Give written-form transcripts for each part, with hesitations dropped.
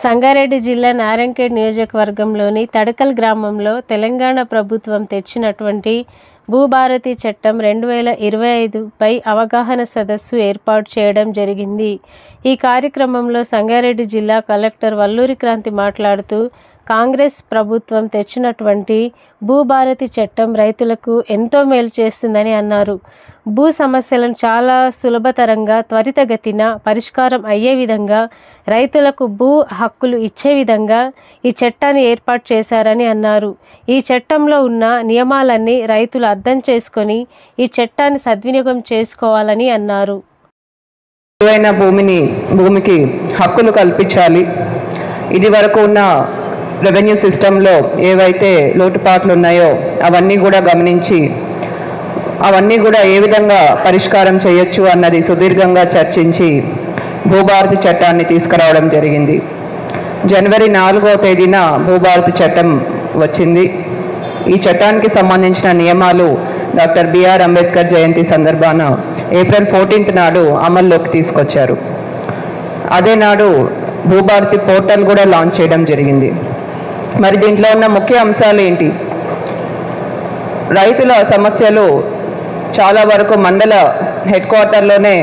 సంగారెడ్డి జిల్లా నారాయణఖేడ్ నియోజకవర్గంలోని తడకల్ గ్రామంలో తెలంగాణ ప్రభుత్వం తెచ్చినటువంటి భూభారతి చట్టం 2025పై అవగాహన సదస్సు ఏర్పాటు చేయడం జరిగింది. ఈ కార్యక్రమంలో సంగారెడ్డి జిల్లా కలెక్టర్ వల్లూరి క్రాంతి మాట్లాడుతూ, కాంగ్రెస్ ప్రభుత్వం తెచ్చినటువంటి భూభారతి చట్టం రైతులకు ఎంతో మేలు చేస్తుందని అన్నారు. భూ సమస్యలను చాలా సులభతరంగా త్వరితగతిన పరిష్కారం అయ్యే విధంగా రైతులకు భూ హక్కులు ఇచ్చే విధంగా ఈ చట్టాన్ని ఏర్పాటు చేశారని అన్నారు. ఈ చట్టంలో ఉన్న నియమాలన్నీ రైతులు అర్థం చేసుకొని ఈ చట్టాన్ని సద్వినియోగం చేసుకోవాలని అన్నారు. భూమికి హక్కులు కల్పించాలి. ఇది వరకు ఉన్న రెవెన్యూ సిస్టంలో ఏవైతే లోటుపాట్లు ఉన్నాయో అవన్నీ కూడా గమనించి అవన్నీ కూడా ఏ విధంగా పరిష్కారం చేయొచ్చు అన్నది సుదీర్ఘంగా చర్చించి భూభారతి చట్టాన్ని తీసుకురావడం జరిగింది. జనవరి 4వ తేదీన భూభారతి చట్టం వచ్చింది. ఈ చట్టానికి సంబంధించిన నియమాలు డాక్టర్ బిఆర్ అంబేద్కర్ జయంతి సందర్భాన ఏప్రిల్ 14th నాడు అమల్లోకి తీసుకొచ్చారు. అదే నాడు భూభారతి పోర్టల్ కూడా లాంచ్ చేయడం జరిగింది. మరి దీంట్లో ఉన్న ముఖ్య అంశాలు ఏంటి? రైతుల సమస్యలు చాలా వరకు మండల హెడ్ క్వార్టర్లోనే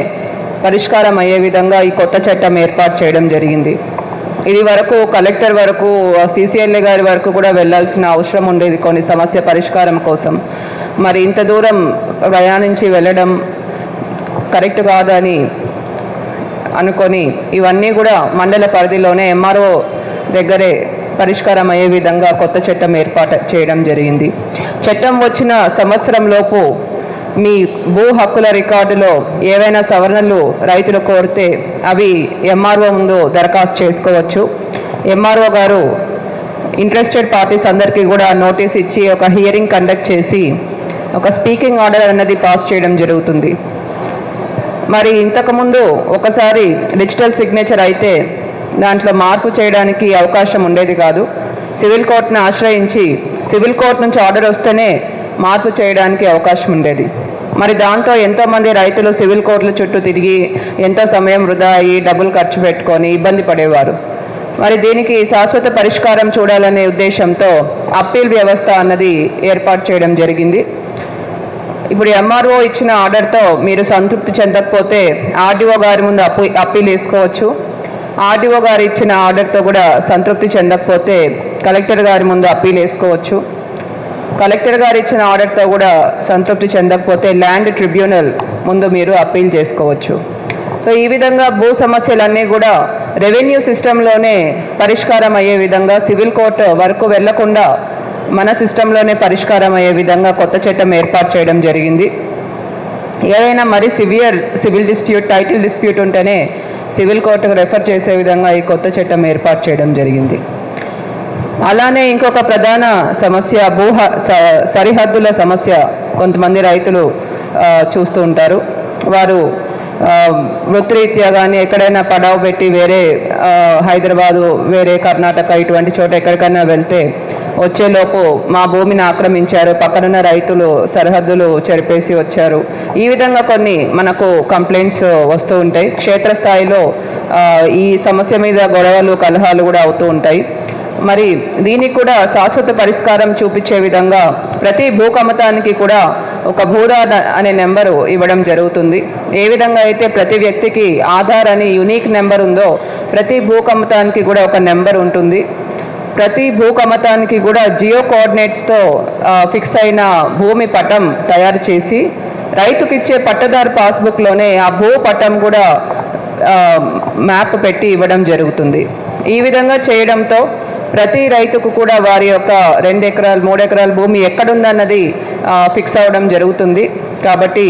పరిష్కారం అయ్యే విధంగా ఈ కొత్త చట్టం ఏర్పాటు చేయడం జరిగింది. ఇది వరకు కలెక్టర్ వరకు, సిసిఎల్ఏ గారి వరకు కూడా వెళ్లాల్సిన అవసరం ఉండేది కొన్ని సమస్య పరిష్కారం కోసం. మరి ఇంత దూరం ప్రయాణించి వెళ్ళడం కరెక్ట్ కాదని అనుకొని ఇవన్నీ కూడా మండల పరిధిలోనే ఎంఆర్ఓ దగ్గరే పరిష్కారం అయ్యే విధంగా కొత్త చట్టం ఏర్పాటు చేయడం జరిగింది. చట్టం వచ్చిన సంవత్సరంలోపు మీ భూ హక్కుల రికార్డులో ఏవైనా సవరణలు రైతులు కోరితే అవి ఎంఆర్ఓ ముందు దరఖాస్తు చేసుకోవచ్చు. ఎంఆర్ఓ గారు ఇంట్రెస్టెడ్ పార్టీస్ అందరికీ కూడా నోటీస్ ఇచ్చి ఒక హియరింగ్ కండక్ట్ చేసి ఒక స్పీకింగ్ ఆర్డర్ అన్నది పాస్ చేయడం జరుగుతుంది. మరి ఇంతకుముందు ఒకసారి డిజిటల్ సిగ్నేచర్ అయితే దాంట్లో మార్పు చేయడానికి అవకాశం ఉండేది కాదు. సివిల్ కోర్టును ఆశ్రయించి సివిల్ కోర్టు నుంచి ఆర్డర్ వస్తేనే మార్పు చేయడానికి అవకాశం ఉండేది. మరి దాంతో ఎంతోమంది రైతులు సివిల్ కోర్టుల చుట్టూ తిరిగి ఎంతో సమయం వృధా అయ్యి డబ్బులు ఖర్చు పెట్టుకొని ఇబ్బంది పడేవారు. మరి దీనికి శాశ్వత పరిష్కారం చూడాలనే ఉద్దేశంతో అప్పీల్ వ్యవస్థ అన్నది ఏర్పాటు చేయడం జరిగింది. ఇప్పుడు ఎంఆర్ఓ ఇచ్చిన ఆర్డర్తో మీరు సంతృప్తి చెందకపోతే ఆర్డీఓ గారి ముందు అప్పీల్ వేసుకోవచ్చు. ఆర్డీఓ గారు ఇచ్చిన ఆర్డర్తో కూడా సంతృప్తి చెందకపోతే కలెక్టర్ గారి ముందు అప్పీల్ వేసుకోవచ్చు. కలెక్టర్ గారు ఇచ్చిన ఆర్డర్తో కూడా సంతృప్తి చెందకపోతే ల్యాండ్ ట్రిబ్యునల్ ముందు మీరు అప్పీల్ చేసుకోవచ్చు. సో ఈ విధంగా భూ సమస్యలన్నీ కూడా రెవెన్యూ సిస్టంలోనే పరిష్కారం అయ్యే విధంగా, సివిల్ కోర్టు వరకు వెళ్లకుండా మన సిస్టంలోనే పరిష్కారం అయ్యే విధంగా కొత్త చట్టం ఏర్పాటు చేయడం జరిగింది. ఏదైనా మరి సివిల్ డిస్ప్యూట్, టైటిల్ డిస్ప్యూట్ ఉంటేనే సివిల్ కోర్టుకు రెఫర్ చేసే విధంగా ఈ కొత్త చట్టం ఏర్పాటు చేయడం జరిగింది. అలానే ఇంకొక ప్రధాన సమస్య సరిహద్దుల సమస్య. కొంతమంది రైతులు చూస్తూ ఉంటారు. వారు వృత్తిరీత్యా కానీ ఎక్కడైనా పడావు పెట్టి వేరే హైదరాబాదు, వేరే కర్ణాటక ఇటువంటి చోట ఎక్కడికైనా వెళ్తే వచ్చేలోపు మా భూమిని ఆక్రమించారు, పక్కనున్న రైతులు సరిహద్దులు చెరిపేసి వచ్చారు, ఈ విధంగా కొన్ని మనకు కంప్లైంట్స్ వస్తూ ఉంటాయి. క్షేత్రస్థాయిలో ఈ సమస్య మీద గొడవలు, కలహాలు కూడా అవుతూ ఉంటాయి. మరి దీనికి కూడా శాశ్వత పరిష్కారం చూపించే విధంగా ప్రతి భూకమతానికి కూడా ఒక భూదార్ అనే నెంబరు ఇవ్వడం జరుగుతుంది. ఏ విధంగా అయితే ప్రతి వ్యక్తికి ఆధార్ అని యూనిక్ నెంబర్ ఉందో ప్రతి భూకమతానికి కూడా ఒక నెంబర్ ఉంటుంది. ప్రతి భూకమతానికి కూడా జియో కోఆర్డినేట్స్తో ఫిక్స్ అయిన భూమి పటం తయారు చేసి రైతుకి ఇచ్చే పట్టదారు పాస్బుక్లోనే ఆ భూ పటం కూడా మ్యాప్ పెట్టి ఇవ్వడం జరుగుతుంది. ఈ విధంగా చేయడంతో ప్రతి రైతుకు కూడా వారి యొక్క 2 ఎకరాలు 3 ఎకరాల భూమి ఎక్కడుందన్నది ఫిక్స్ అవ్వడం జరుగుతుంది. కాబట్టి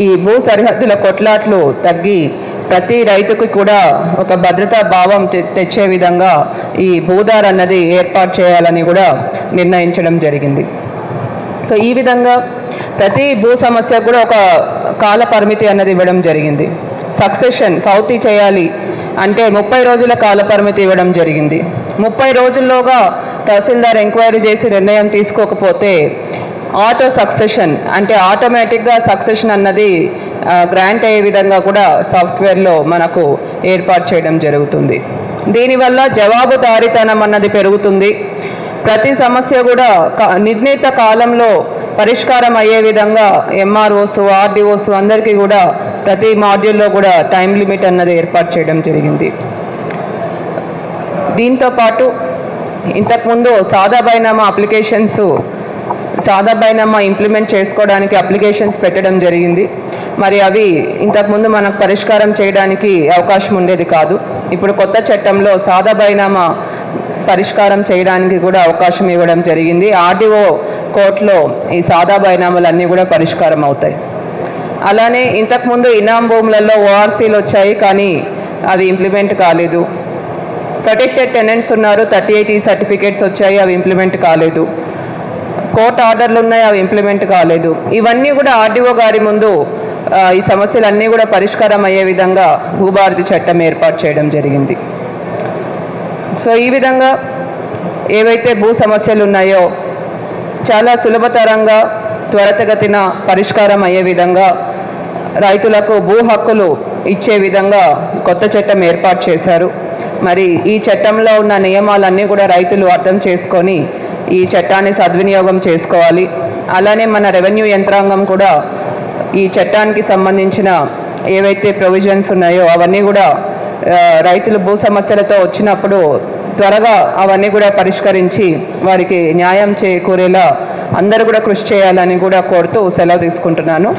ఈ భూ సరిహద్దుల కొట్లాట్లు తగ్గి ప్రతి రైతుకు కూడా ఒక భద్రతా భావం తెచ్చే విధంగా ఈ భూదార్ అన్నది ఏర్పాటు చేయాలని కూడా నిర్ణయించడం జరిగింది. సో ఈ విధంగా ప్రతి భూ సమస్య కూడా ఒక కాల పరిమితి అన్నది ఇవ్వడం జరిగింది. సక్సెషన్ ఫౌతీ చేయాలి అంటే 30 రోజుల కాల పరిమితి ఇవ్వడం జరిగింది. 30 రోజుల్లోగా తహసీల్దార్ ఎంక్వైరీ చేసి నిర్ణయం తీసుకోకపోతే ఆటో సక్సెషన్ అంటే ఆటోమేటిక్గా సక్సెషన్ అన్నది గ్రాంట్ అయ్యే విధంగా కూడా సాఫ్ట్వేర్లో మనకు ఏర్పాటు చేయడం జరుగుతుంది. దీనివల్ల జవాబుదారీతనం అన్నది పెరుగుతుంది. ప్రతి సమస్య కూడా నిర్ణీత కాలంలో పరిష్కారం అయ్యే విధంగా ఎంఆర్ఓస్, ఆర్డీఓస్ అందరికీ కూడా ప్రతి మాడ్యూల్లో కూడా టైం లిమిట్ అన్నది ఏర్పాటు చేయడం జరిగింది. దీంతోపాటు ఇంతకుముందు సాదా బైనామా ఇంప్లిమెంట్ చేసుకోవడానికి అప్లికేషన్స్ పెట్టడం జరిగింది. మరి అవి ఇంతకుముందు మనకు పరిష్కారం చేయడానికి అవకాశం ఉండేది కాదు. ఇప్పుడు కొత్త చట్టంలో సాదా బైనామా పరిష్కారం చేయడానికి కూడా అవకాశం ఇవ్వడం జరిగింది. ఆర్డీఓ కోర్టులో ఈ సాదా బైనామాలన్నీ కూడా పరిష్కారం అవుతాయి. అలానే ఇంతకుముందు ఇనాం భూములలో ఓఆర్సీలు వచ్చాయి, కానీ అవి ఇంప్లిమెంట్ కాలేదు. ప్రొటెక్టెడ్ టెనెంట్స్ ఉన్నారు, 38 సర్టిఫికేట్స్ వచ్చాయి, అవి ఇంప్లిమెంట్ కాలేదు. కోర్టు ఆర్డర్లు ఉన్నాయి, అవి ఇంప్లిమెంట్ కాలేదు. ఇవన్నీ కూడా ఆర్డీఓ గారి ముందు ఈ సమస్యలన్నీ కూడా పరిష్కారం అయ్యే విధంగా భూభారతి చట్టం ఏర్పాటు చేయడం జరిగింది. సో ఈ విధంగా ఏవైతే భూ సమస్యలు ఉన్నాయో చాలా సులభతరంగా త్వరితగతిన పరిష్కారం అయ్యే విధంగా రైతులకు భూ హక్కులు ఇచ్చే విధంగా కొత్త చట్టం ఏర్పాటు చేశారు. మరి ఈ చట్టంలో ఉన్న నియమాలన్నీ కూడా రైతులు అర్థం చేసుకొని ఈ చట్టాన్ని సద్వినియోగం చేసుకోవాలి. అలానే మన రెవెన్యూ యంత్రాంగం కూడా ఈ చట్టానికి సంబంధించిన ఏవైతే ప్రొవిజన్స్ ఉన్నాయో అవన్నీ కూడా రైతులు భూ సమస్యలతో వచ్చినప్పుడు త్వరగా అవన్నీ కూడా పరిష్కరించి వారికి న్యాయం చేకూరేలా అందరూ కూడా కృషి చేయాలని కూడా కోరుతూ సెలవు తీసుకుంటున్నాను.